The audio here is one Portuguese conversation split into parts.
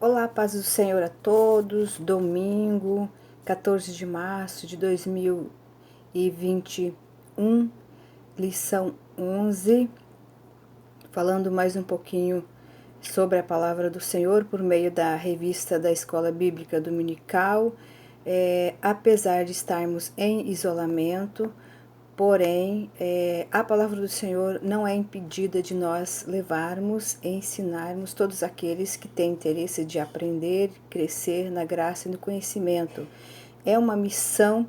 Olá, paz do Senhor a todos. Domingo, 14 de março de 2021, lição 11, falando mais um pouquinho sobre a palavra do Senhor por meio da revista da Escola Bíblica Dominical. Apesar de estarmos em isolamento, porém, a palavra do Senhor não é impedida de nós levarmos e ensinarmos todos aqueles que têm interesse de aprender, crescer na graça e no conhecimento. É uma missão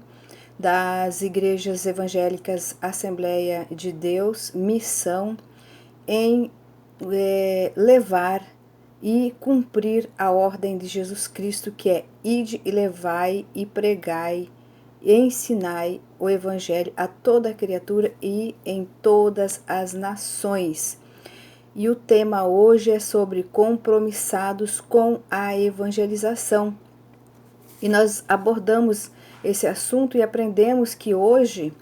das igrejas evangélicas Assembleia de Deus, missão em levar e cumprir a ordem de Jesus Cristo, que é: ide e levai e pregai e ensinai o Evangelho a toda criatura e em todas as nações. E o tema hoje é sobre compromissados com a evangelização. E nós abordamos esse assunto e aprendemos que hoje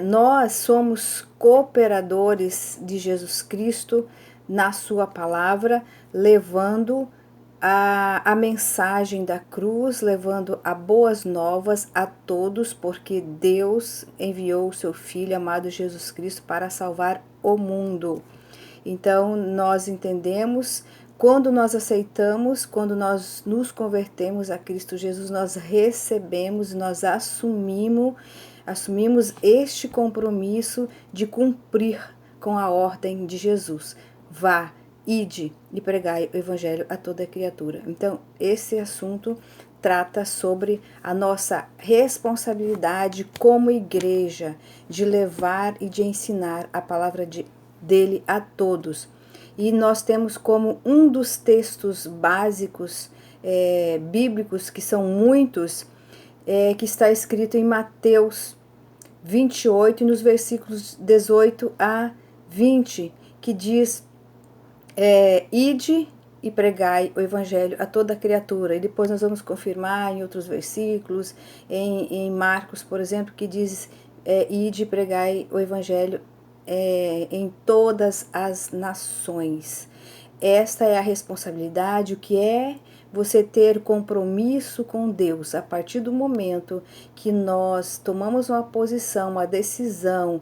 nós somos cooperadores de Jesus Cristo na sua palavra, levando a mensagem da cruz, levando a boas novas a todos, porque Deus enviou o seu Filho amado Jesus Cristo para salvar o mundo. Então, nós entendemos, quando nós aceitamos, quando nós nos convertemos a Cristo Jesus, nós recebemos, nós assumimos este compromisso de cumprir com a ordem de Jesus. Vá, ide e pregai o Evangelho a toda criatura. Então, esse assunto trata sobre a nossa responsabilidade como igreja de levar e de ensinar a palavra dele a todos. E nós temos como um dos textos básicos bíblicos, que são muitos, que está escrito em Mateus 28, nos versículos 18 a 20, que diz: ide e pregai o Evangelho a toda criatura. E depois nós vamos confirmar em outros versículos, em Marcos, por exemplo, que diz: ide e pregai o Evangelho em todas as nações. Esta é a responsabilidade, o que é você ter compromisso com Deus. A partir do momento que nós tomamos uma posição, uma decisão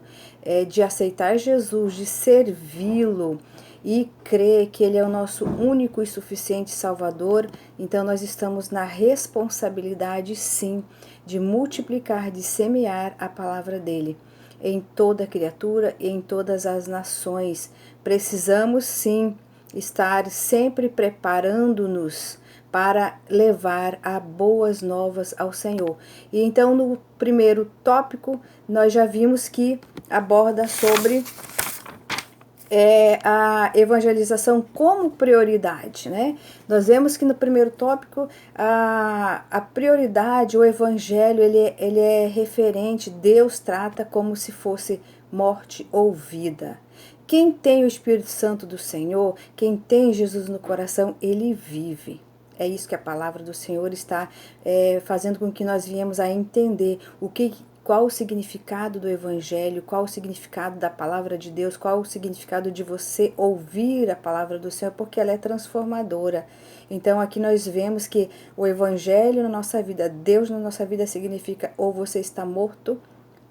de aceitar Jesus, de servi-lo e crer que Ele é o nosso único e suficiente Salvador, então nós estamos na responsabilidade, sim, de multiplicar, de semear a palavra dele em toda criatura e em todas as nações. Precisamos, sim, estar sempre preparando-nos para levar a boas novas ao Senhor. E então, no primeiro tópico, nós já vimos que aborda sobre a evangelização como prioridade, né? Nós vemos que no primeiro tópico a prioridade, o evangelho, ele é referente, Deus trata como se fosse morte ou vida. Quem tem o Espírito Santo do Senhor, quem tem Jesus no coração, ele vive. É isso que a palavra do Senhor está fazendo com que nós viemos a entender qual o significado do Evangelho, qual o significado da palavra de Deus, qual o significado de você ouvir a palavra do Senhor, porque ela é transformadora. Então aqui nós vemos que o Evangelho na nossa vida, Deus na nossa vida, significa ou você está morto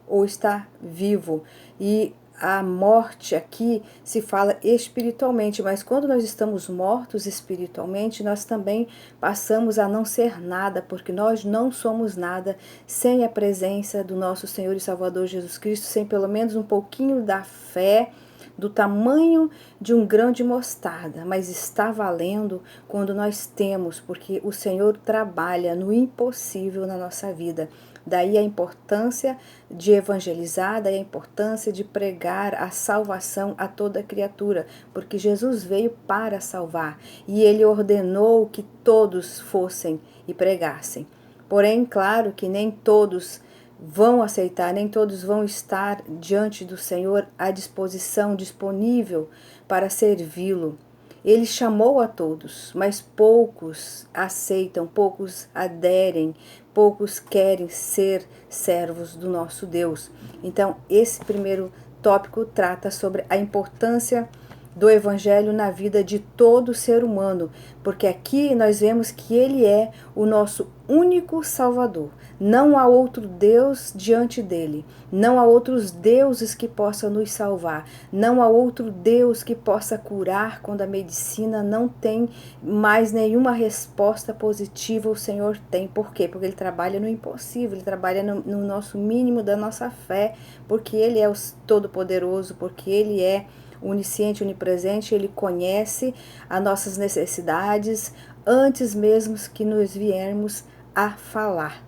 ou está vivo. E a morte aqui se fala espiritualmente, mas quando nós estamos mortos espiritualmente, nós também passamos a não ser nada, porque nós não somos nada sem a presença do nosso Senhor e Salvador Jesus Cristo, sem pelo menos um pouquinho da fé, do tamanho de um grão de mostarda, mas está valendo quando nós temos, porque o Senhor trabalha no impossível na nossa vida. Daí a importância de evangelizar, daí a importância de pregar a salvação a toda criatura, porque Jesus veio para salvar e ele ordenou que todos fossem e pregassem. Porém, claro que nem todos vão aceitar, nem todos vão estar diante do Senhor à disposição, disponível para servi-lo. Ele chamou a todos, mas poucos aceitam, poucos aderem, poucos querem ser servos do nosso Deus. Então, esse primeiro tópico trata sobre a importância do Evangelho na vida de todo ser humano, porque aqui nós vemos que Ele é o nosso único Salvador. Não há outro Deus diante dele, não há outros deuses que possam nos salvar, não há outro Deus que possa curar quando a medicina não tem mais nenhuma resposta positiva. O Senhor tem. Por quê? Porque Ele trabalha no impossível, Ele trabalha no nosso mínimo da nossa fé, porque Ele é o Todo-Poderoso, porque Ele é onisciente, onipresente. Ele conhece as nossas necessidades antes mesmo que nos viermos a falar.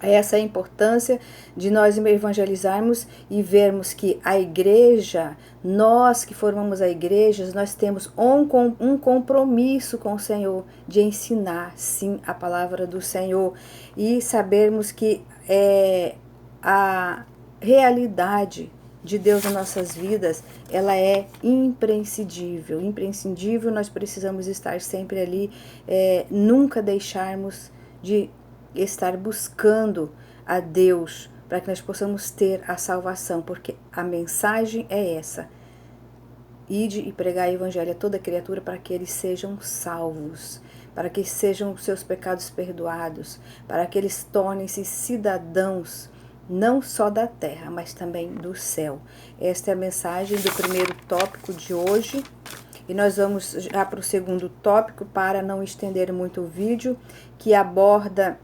Essa é a importância de nós evangelizarmos e vermos que a igreja, nós que formamos a igreja, nós temos um compromisso com o Senhor de ensinar, sim, a palavra do Senhor e sabermos que a realidade de Deus nas nossas vidas, ela é imprescindível. Imprescindível, nós precisamos estar sempre ali, nunca deixarmos de estar buscando a Deus para que nós possamos ter a salvação, porque a mensagem é essa: ide e pregai o evangelho a toda criatura para que eles sejam salvos, para que sejam seus pecados perdoados, para que eles tornem-se cidadãos não só da terra, mas também do céu. Esta é a mensagem do primeiro tópico de hoje. E nós vamos já para o segundo tópico, para não estender muito o vídeo, que aborda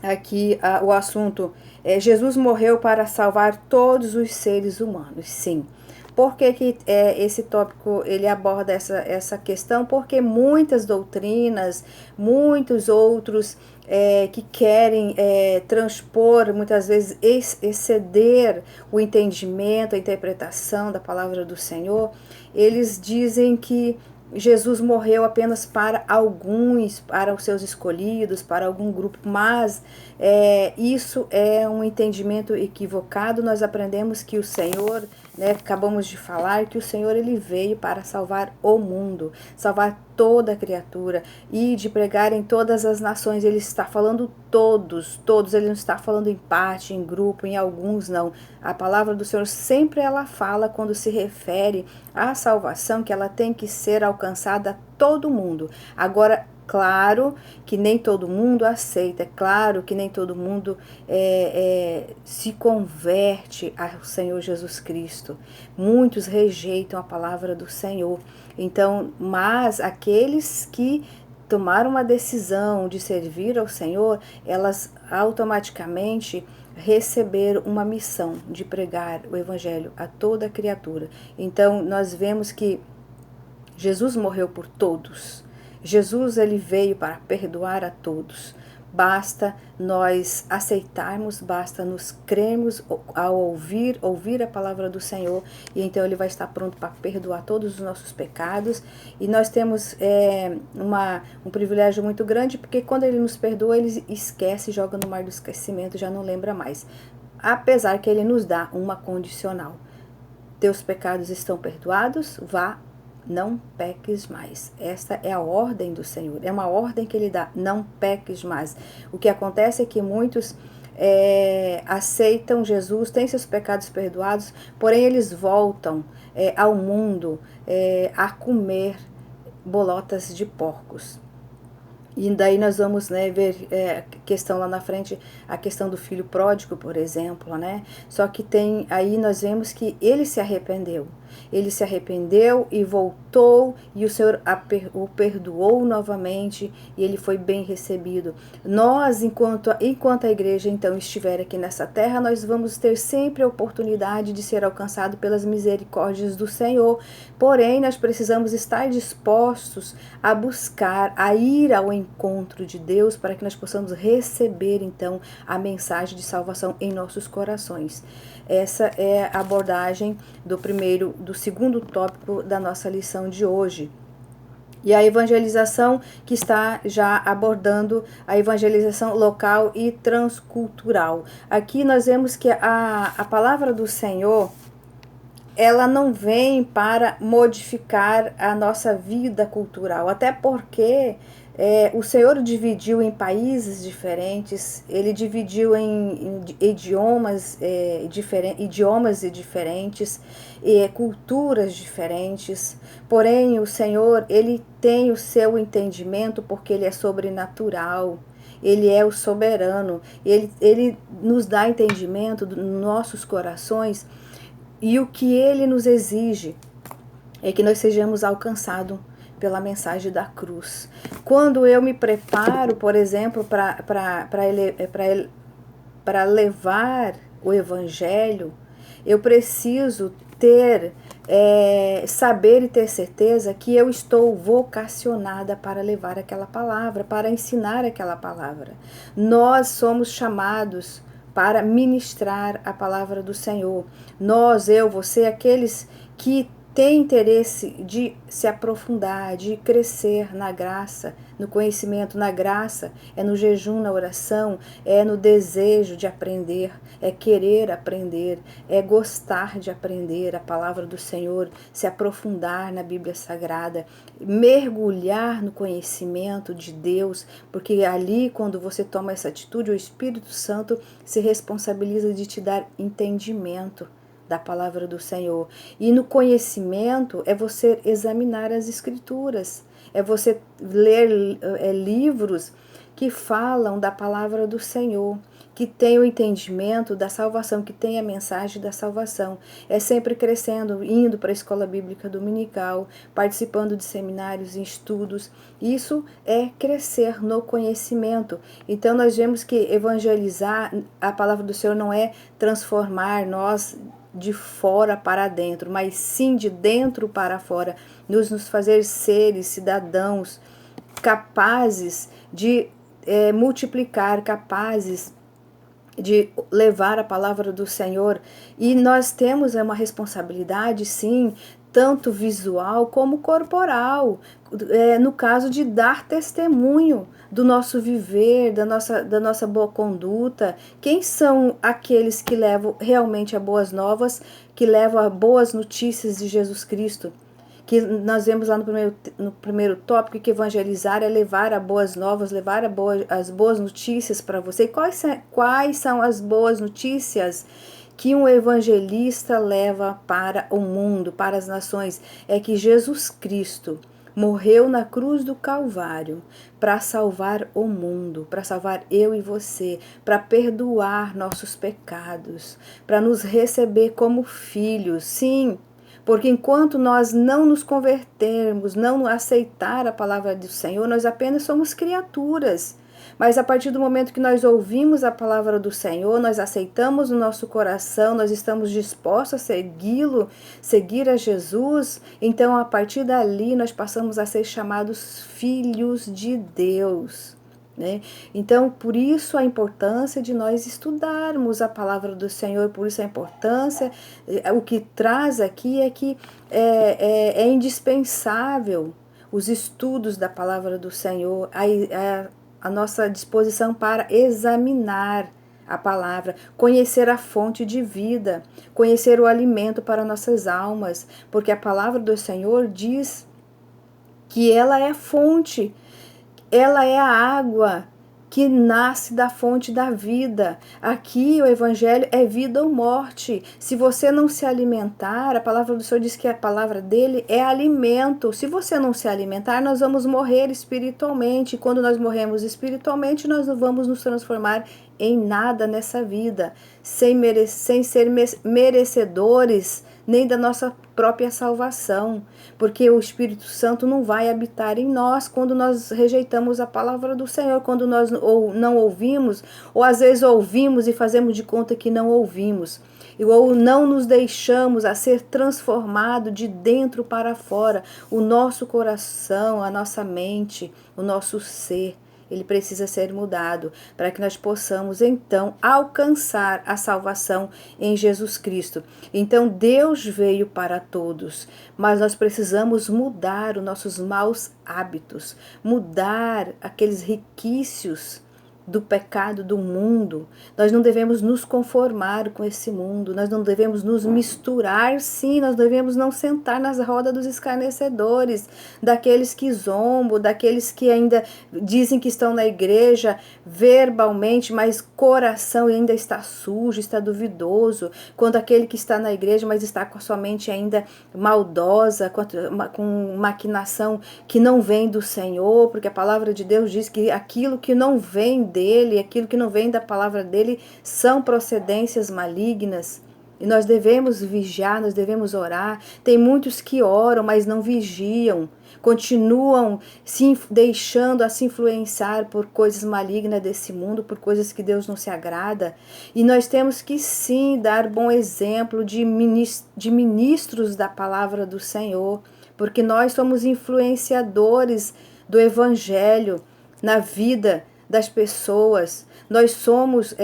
aqui o assunto: Jesus morreu para salvar todos os seres humanos. Sim. Por que esse tópico ele aborda essa questão? Porque muitas doutrinas, muitos outros que querem transpor, muitas vezes exceder o entendimento, a interpretação da palavra do Senhor, eles dizem que Jesus morreu apenas para alguns, para os seus escolhidos, para algum grupo, mas isso é um entendimento equivocado. Nós aprendemos que o Senhor, acabamos de falar, que o Senhor ele veio para salvar o mundo, salvar toda a criatura e de pregar em todas as nações. Ele está falando todos, ele não está falando em parte, em grupo, em alguns, não. A palavra do Senhor sempre ela fala, quando se refere à salvação, que ela tem que ser alcançada a todo mundo. Agora, claro que nem todo mundo aceita, é claro que nem todo mundo se converte ao Senhor Jesus Cristo. Muitos rejeitam a palavra do Senhor. Então, mas aqueles que tomaram uma decisão de servir ao Senhor, elas automaticamente receberam uma missão de pregar o evangelho a toda criatura. Então, nós vemos que Jesus morreu por todos. Jesus ele veio para perdoar a todos. Basta nós aceitarmos, basta nos crermos ao ouvir a palavra do Senhor, e então ele vai estar pronto para perdoar todos os nossos pecados. E nós temos um privilégio muito grande, porque quando ele nos perdoa, ele esquece, joga no mar do esquecimento, já não lembra mais. Apesar que ele nos dá uma condicional: teus pecados estão perdoados, vá, não peques mais. Esta é a ordem do Senhor, é uma ordem que ele dá: não peques mais. O que acontece é que muitos aceitam Jesus, têm seus pecados perdoados, porém eles voltam ao mundo a comer bolotas de porcos. E daí nós vamos ver questão lá na frente, a questão do filho pródigo, por exemplo, Só que aí nós vemos que ele se arrependeu. Ele se arrependeu e voltou, e o Senhor o perdoou novamente, e ele foi bem recebido. Nós, enquanto a igreja então estiver aqui nessa terra, nós vamos ter sempre a oportunidade de ser alcançado pelas misericórdias do Senhor. Porém, nós precisamos estar dispostos a buscar, a ir ao encontro de Deus, para que nós possamos receber então a mensagem de salvação em nossos corações. Essa é a abordagem do segundo tópico da nossa lição de hoje. E a evangelização, que está já abordando a evangelização local e transcultural. Aqui nós vemos que a palavra do Senhor, ela não vem para modificar a nossa vida cultural, até porque o Senhor dividiu em países diferentes, ele dividiu em idiomas, idiomas diferentes, culturas diferentes, porém o Senhor, ele tem o seu entendimento porque ele é sobrenatural. Ele é o soberano, ele nos dá entendimento dos nossos corações, e o que ele nos exige é que nós sejamos alcançados pela mensagem da cruz. Quando eu me preparo, por exemplo, para levar o evangelho, eu preciso ter, saber e ter certeza que eu estou vocacionada para levar aquela palavra, para ensinar aquela palavra. Nós somos chamados para ministrar a palavra do Senhor. Nós, eu, você, aqueles que têm interesse de se aprofundar, de crescer na graça, no conhecimento, na graça, é no jejum, na oração, é no desejo de aprender, é querer aprender, é gostar de aprender a palavra do Senhor, se aprofundar na Bíblia Sagrada, mergulhar no conhecimento de Deus, porque ali, quando você toma essa atitude, o Espírito Santo se responsabiliza de te dar entendimento da palavra do Senhor. E no conhecimento é você examinar as escrituras, é você ler livros que falam da palavra do Senhor, que tem o entendimento da salvação, que tem a mensagem da salvação. É sempre crescendo, indo para a escola bíblica dominical, participando de seminários e estudos. Isso é crescer no conhecimento. Então nós vemos que evangelizar, a palavra do Senhor não é transformar nós de fora para dentro, mas sim de dentro para fora, nos fazer seres, cidadãos capazes de multiplicar, capazes de levar a palavra do Senhor. E nós temos uma responsabilidade, sim, tanto visual como corporal, no caso de dar testemunho do nosso viver, da nossa boa conduta. Quem são aqueles que levam realmente a boas novas, que levam a boas notícias de Jesus Cristo? Que nós vemos lá no primeiro tópico, que evangelizar é levar a boas novas, levar as boas notícias para você. E quais são as boas notícias que um evangelista leva para o mundo, para as nações? É que Jesus Cristo morreu na cruz do Calvário para salvar o mundo, para salvar eu e você, para perdoar nossos pecados, para nos receber como filhos. Sim, porque enquanto nós não nos convertermos, não aceitar a palavra do Senhor, nós apenas somos criaturas. Mas a partir do momento que nós ouvimos a palavra do Senhor, nós aceitamos no nosso coração, nós estamos dispostos a segui-lo, seguir a Jesus, então a partir dali nós passamos a ser chamados filhos de Deus. Né? Então, por isso a importância de nós estudarmos a palavra do Senhor, por isso a importância, o que traz aqui é que é indispensável os estudos da palavra do Senhor, a nossa disposição para examinar a palavra, conhecer a fonte de vida, conhecer o alimento para nossas almas, porque a palavra do Senhor diz que ela é a fonte, ela é a água que nasce da fonte da vida. Aqui o evangelho é vida ou morte. Se você não se alimentar, a palavra do Senhor diz que a palavra dele é alimento. Se você não se alimentar, nós vamos morrer espiritualmente. Quando nós morremos espiritualmente, nós não vamos nos transformar em nada nessa vida, sem ser merecedores nem da nossa própria salvação, porque o Espírito Santo não vai habitar em nós quando nós rejeitamos a palavra do Senhor, quando nós ou não ouvimos, ou às vezes ouvimos e fazemos de conta que não ouvimos, ou não nos deixamos a ser transformado de dentro para fora, o nosso coração, a nossa mente, o nosso ser. Ele precisa ser mudado para que nós possamos, então, alcançar a salvação em Jesus Cristo. Então, Deus veio para todos, mas nós precisamos mudar os nossos maus hábitos, mudar aqueles riquícios do pecado do mundo. Nós não devemos nos conformar com esse mundo, nós não devemos nos misturar, sim, nós devemos não sentar nas rodas dos escarnecedores, daqueles que zombam, daqueles que ainda dizem que estão na igreja verbalmente, mas coração ainda está sujo, está duvidoso, quando aquele que está na igreja, mas está com a sua mente ainda maldosa, com maquinação que não vem do Senhor, porque a palavra de Deus diz que aquilo que não vem dele, aquilo que não vem da palavra dele, são procedências malignas. E nós devemos vigiar, nós devemos orar. Tem muitos que oram, mas não vigiam, continuam se deixando a se influenciar por coisas malignas desse mundo, por coisas que Deus não se agrada. E nós temos que sim dar bom exemplo de ministros da palavra do Senhor, porque nós somos influenciadores do Evangelho na vida das pessoas. Nós somos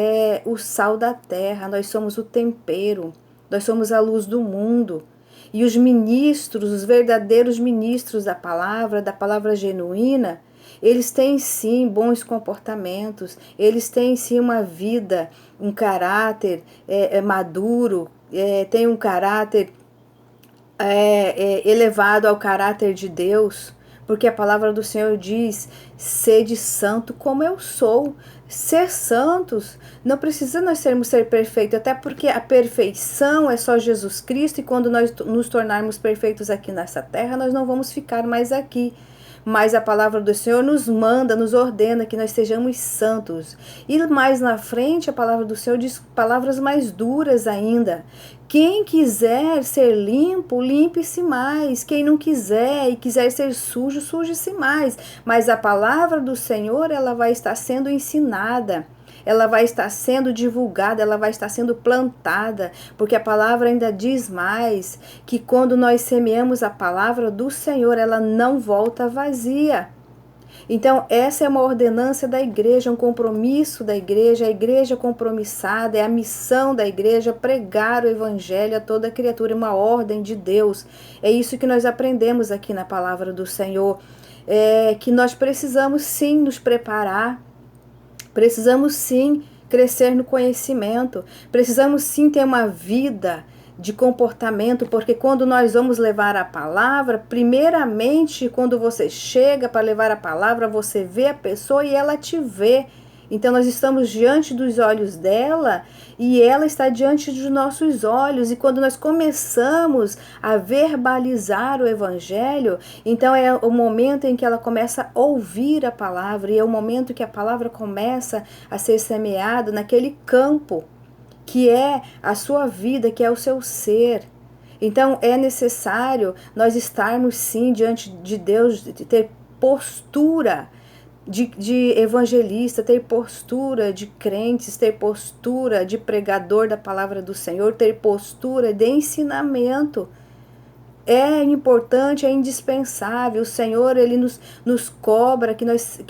o sal da terra, nós somos o tempero, nós somos a luz do mundo. E os ministros, os verdadeiros ministros da palavra genuína, eles têm sim bons comportamentos, eles têm sim uma vida, um caráter maduro, tem um caráter elevado ao caráter de Deus, porque a palavra do Senhor diz: sede santo como eu sou. Ser santos, não precisa nós ser perfeitos, até porque a perfeição é só Jesus Cristo, e quando nós nos tornarmos perfeitos aqui nessa terra, nós não vamos ficar mais aqui. Mas a palavra do Senhor nos manda, nos ordena que nós sejamos santos. E mais na frente, a palavra do Senhor diz palavras mais duras ainda. Quem quiser ser limpo, limpe-se mais. Quem não quiser e quiser ser sujo, suje-se mais. Mas a palavra do Senhor, ela vai estar sendo ensinada. Ela vai estar sendo divulgada, ela vai estar sendo plantada, porque a palavra ainda diz mais, que quando nós semeamos a palavra do Senhor, ela não volta vazia. Então, essa é uma ordenança da igreja, um compromisso da igreja, a igreja compromissada, é a missão da igreja pregar o evangelho a toda criatura, uma ordem de Deus. É isso que nós aprendemos aqui na palavra do Senhor, que nós precisamos sim nos preparar, precisamos sim crescer no conhecimento, precisamos sim ter uma vida de comportamento, porque quando nós vamos levar a palavra, primeiramente, quando você chega para levar a palavra, você vê a pessoa e ela te vê. Então nós estamos diante dos olhos dela e ela está diante dos nossos olhos. E quando nós começamos a verbalizar o evangelho, então é o momento em que ela começa a ouvir a palavra, e é o momento que a palavra começa a ser semeada naquele campo que é a sua vida, que é o seu ser. Então é necessário nós estarmos sim diante de Deus, de ter postura de evangelista, ter postura de crentes, ter postura de pregador da palavra do Senhor, ter postura de ensinamento. É importante, é indispensável. O Senhor, Ele nos cobra, que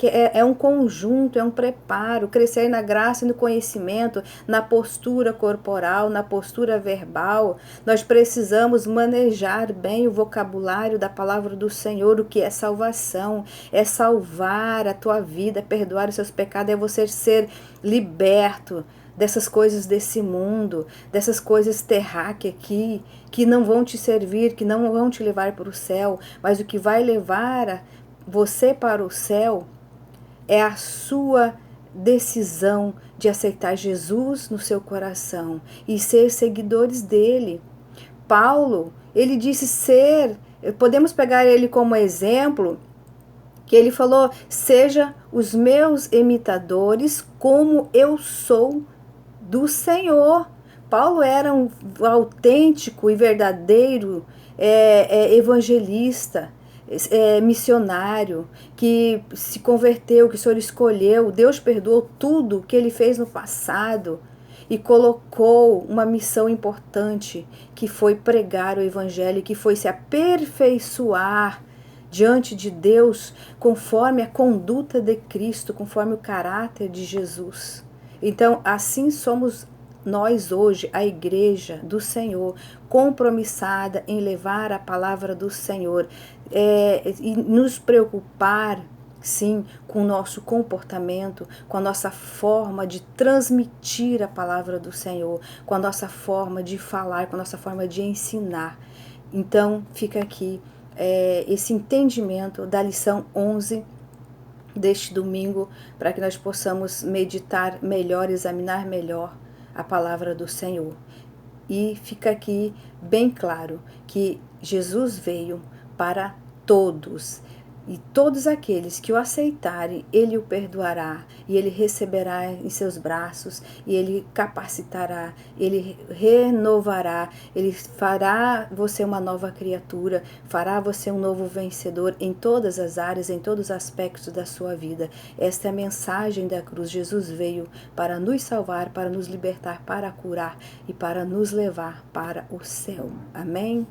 é um conjunto, é um preparo, crescer na graça e no conhecimento, na postura corporal, na postura verbal. Nós precisamos manejar bem o vocabulário da palavra do Senhor, o que é salvação, é salvar a tua vida, é perdoar os seus pecados, é você ser liberto dessas coisas desse mundo, dessas coisas terráqueas aqui, que não vão te servir, que não vão te levar para o céu, mas o que vai levar você para o céu é a sua decisão de aceitar Jesus no seu coração e ser seguidores dele. Paulo, ele disse podemos pegar ele como exemplo, que ele falou: seja os meus imitadores como eu sou do Senhor. Paulo era um autêntico e verdadeiro evangelista, missionário, que se converteu, que o Senhor escolheu. Deus perdoou tudo que ele fez no passado e colocou uma missão importante, que foi pregar o evangelho, que foi se aperfeiçoar diante de Deus conforme a conduta de Cristo, conforme o caráter de Jesus. Então, assim somos nós hoje, a igreja do Senhor, compromissada em levar a palavra do Senhor, e nos preocupar sim, com o nosso comportamento, com a nossa forma de transmitir a palavra do Senhor, com a nossa forma de falar, com a nossa forma de ensinar. Então, fica aqui esse entendimento da lição 11 deste domingo, para que nós possamos meditar melhor, examinar melhor a palavra do Senhor. E fica aqui bem claro que Jesus veio para todos. E todos aqueles que o aceitarem, Ele o perdoará, e Ele receberá em seus braços, e Ele capacitará, Ele renovará, Ele fará você uma nova criatura, fará você um novo vencedor em todas as áreas, em todos os aspectos da sua vida. Esta é a mensagem da cruz. Jesus veio para nos salvar, para nos libertar, para curar e para nos levar para o céu. Amém?